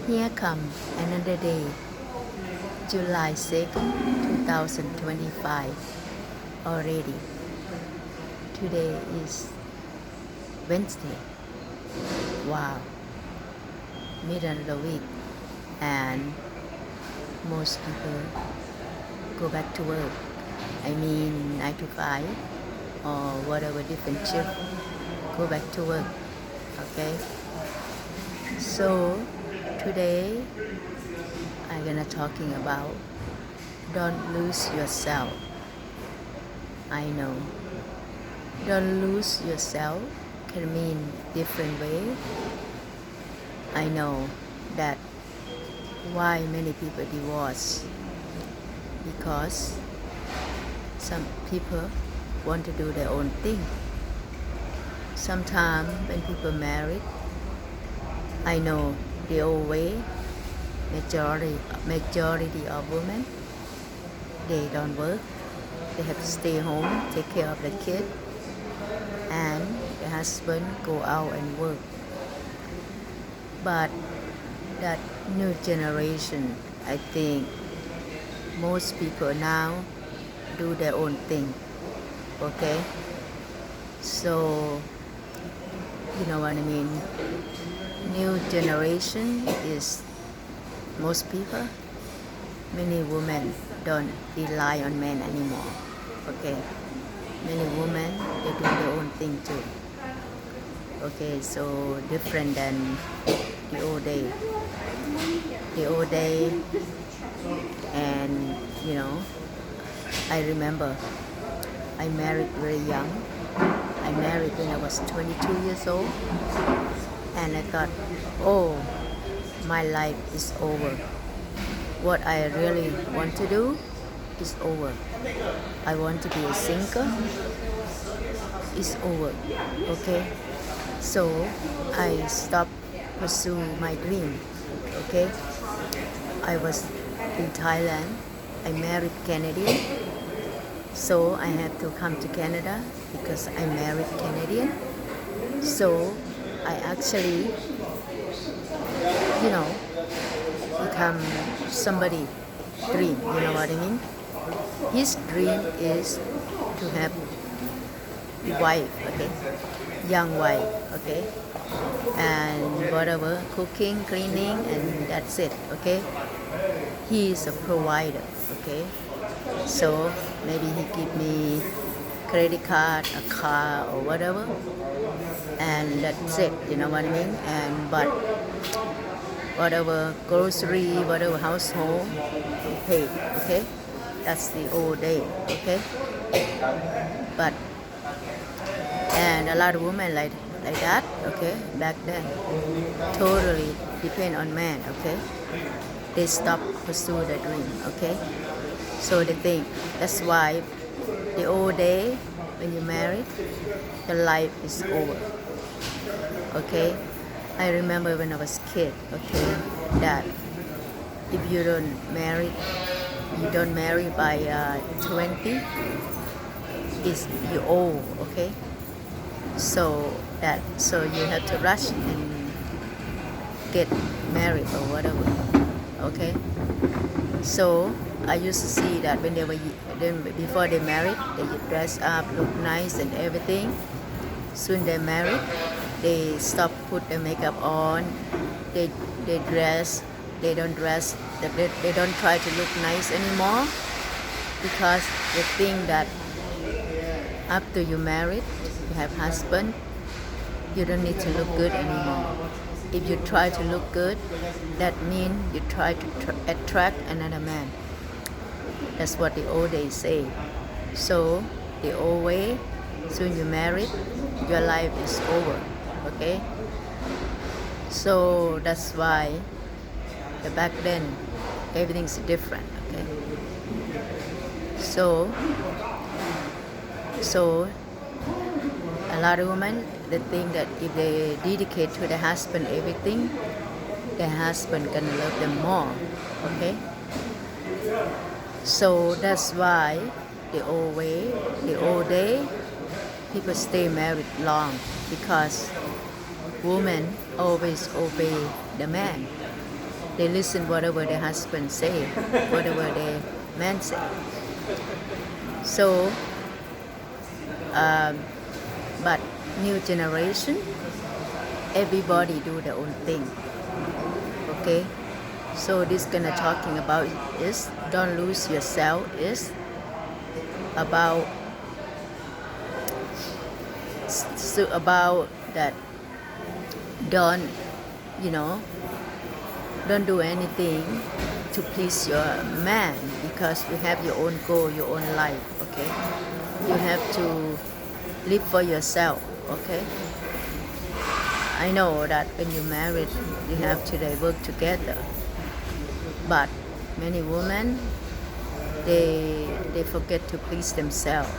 Here come another day, July 2nd, 2025 already. Today is Wednesday. Wow, middle of the week, and most people go back to work. I mean 9 to 5 or whatever different shift, go back to work. Okay, so today I'm gonna talking about don't lose yourself. I know don't lose yourself can mean different way. I know that why many people divorce, because some people want to do their own thing. Sometimes when people married, I know the old way, majority of women, they don't work. They have to stay home, take care of the kid, and the husband go out and work. But that new generation, I think most people now do their own thing. Okay, so you know what I mean. New generation is most people, many women don't rely on men anymore. Okay, many women, they do their own thing too. Okay, so different than the old day. The old day, and you know, I remember I married very young. I married when I was 22 years old, and I thought, oh, my life is over. What I really want to do is over. I want to be a singer. It's over. Okay, so I stopped pursue my dream. Okay, I was in Thailand. I married Canadian, so I had to come to Canada because I married Canadian. So I actually, you know, become somebody dream. You know what I mean? His dream is to have a wife, okay, young wife, okay, and whatever, cooking, cleaning, and that's it, okay. He is a provider, okay. So maybe he give me credit card, a car, or whatever, and that's it. You know what I mean? And but whatever grocery, whatever household, he paid, okay. That's the old day, okay. But and a lot of women like that, okay, back then, totally depend on man, okay. They stop pursue the dream, okay. So they think that's why the old day when you married, the life is over, okay. I remember when I was a kid, okay, that if you don't marry by 20, is you old, okay. So you have to rush and get married or whatever, okay. So I used to see that when before they married, they dress up, look nice and everything. Soon they married, they stop put the makeup on. They dress. They don't dress. They don't try to look nice anymore, because they think that after you married, you have husband, you don't need to look good anymore. If you try to look good, that means you try to attract another man. That's what the old days say. So the old way, soon you married, your life is over, okay. So that's why back then everything's different, okay. So a lot of women, they think that if they dedicate to the husband everything, the husband gonna love them more, okay. So that's why the old way, the old day, people stay married long, because women always obey the man. They listen whatever their husband say, whatever their man say. So, but new generation, everybody do their own thing. Okay, so this kind of talking about is don't lose yourself is about that don't don't do anything to please your man because you have your own goal, your own life. Okay, you have to live for yourself. Okay, I know that when you're married you have to work together, but many women they forget to please themselves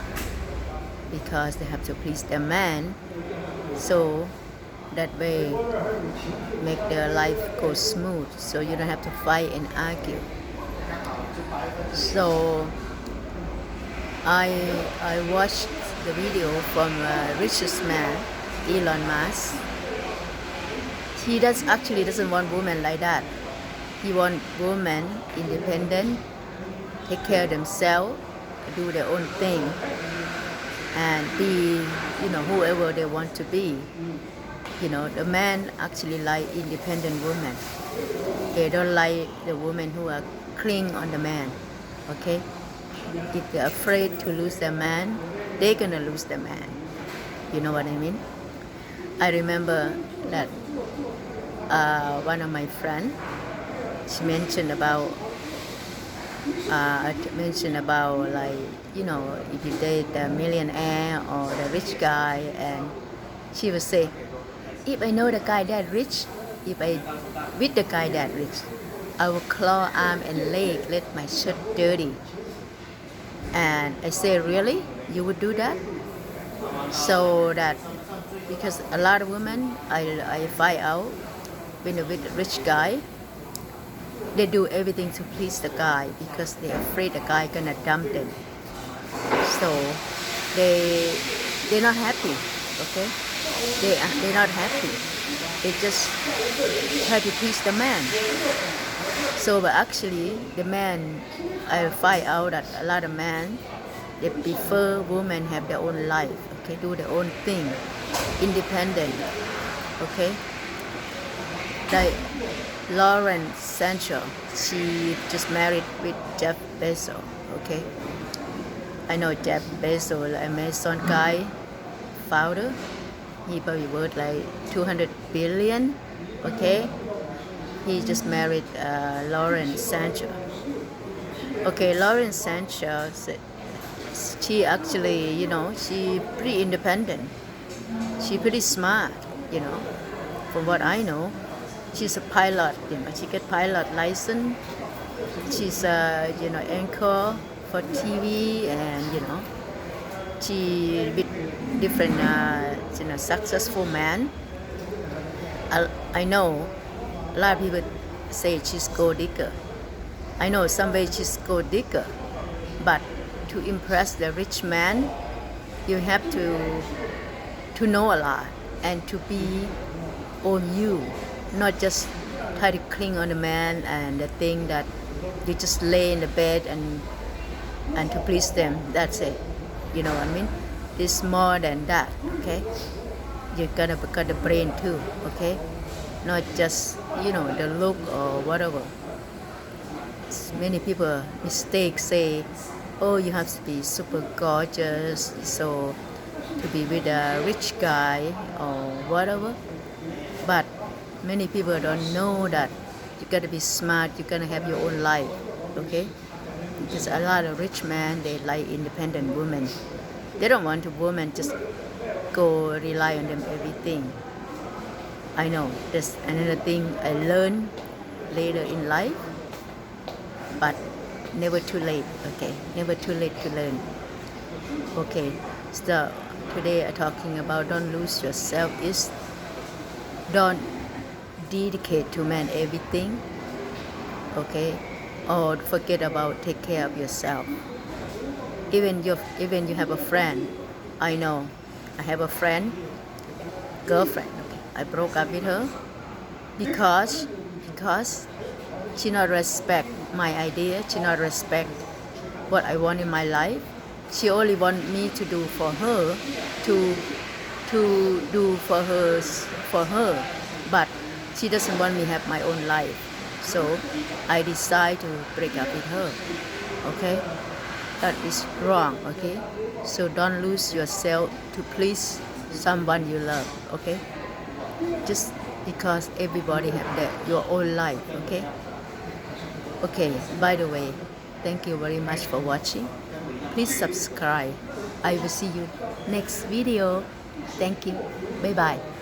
because they have to please their man, so that way make their life go smooth, so you don't have to fight and argue. So I watched the video from richest man, Elon Musk. He doesn't want women like that. He wants women independent, take care of themselves, do their own thing, and be whoever they want to be. The man actually like independent women. They don't like the women who are cling on the man. Okay, if they're afraid to lose their man, they're gonna lose their man. You know what I mean? I remember that one of my friends, she mentioned about like if you date a millionaire or the rich guy, and she would say, if I know the guy that rich, if I with the guy that rich, I will claw arm and leg, let my shirt dirty. And I say, really? You would do that? So that because a lot of women I find out when they're with a rich guy, they do everything to please the guy because they're afraid the guy gonna dump them. So they're not happy. Okay, they're not happy. They just try to please the man. So but actually the man, I find out that a lot of men, they prefer women have their own life. Okay, do their own thing, independent. Okay, like Lauren Sancho, she just married with Jeff Bezos. Okay, I know Jeff Bezos, the Amazon guy, founder. He probably worth like 200 billion. Okay, he just married Lauren Sancho. Okay, Lauren Sancho, she actually, she pretty independent. She pretty smart, from what I know. She's a pilot, she get pilot license. She's a, anchor for TV, and, she with different, successful man. I know a lot of people say she's gold digger. I know some way she's gold digger, but to impress the rich man, you have to know a lot and to be on you, not just try to cling on the man and the thing that you just lay in the bed and to please them. That's it. You know what I mean? It's more than that. Okay, you gotta got the brain too. Okay, not just the look or whatever. Many people mistake say, oh, you have to be super gorgeous, so to be with a rich guy or whatever. But many people don't know that you gotta be smart, you gotta have your own life. Okay, because a lot of rich men, they like independent women. They don't want a woman just go rely on them everything. I know that's another thing I learned later in life, but never too late. Okay, never too late to learn. Okay, so today I'm talking about don't lose yourself is don't dedicate to man everything. Okay, or forget about take care of yourself. Even you have a friend. I know I have a friend, girlfriend. Okay, I broke up with her because because she not respect my idea. She not respect what I want in my life. She only want me to do for her, to do for her, but she doesn't want me have my own life. So I decide to break up with her. Okay, that is wrong. Okay, so don't lose yourself to please someone you love. Okay, just because everybody have your own life. Okay, by the way, thank you very much for watching. Please subscribe. I will see you next video. Thank you. Bye bye.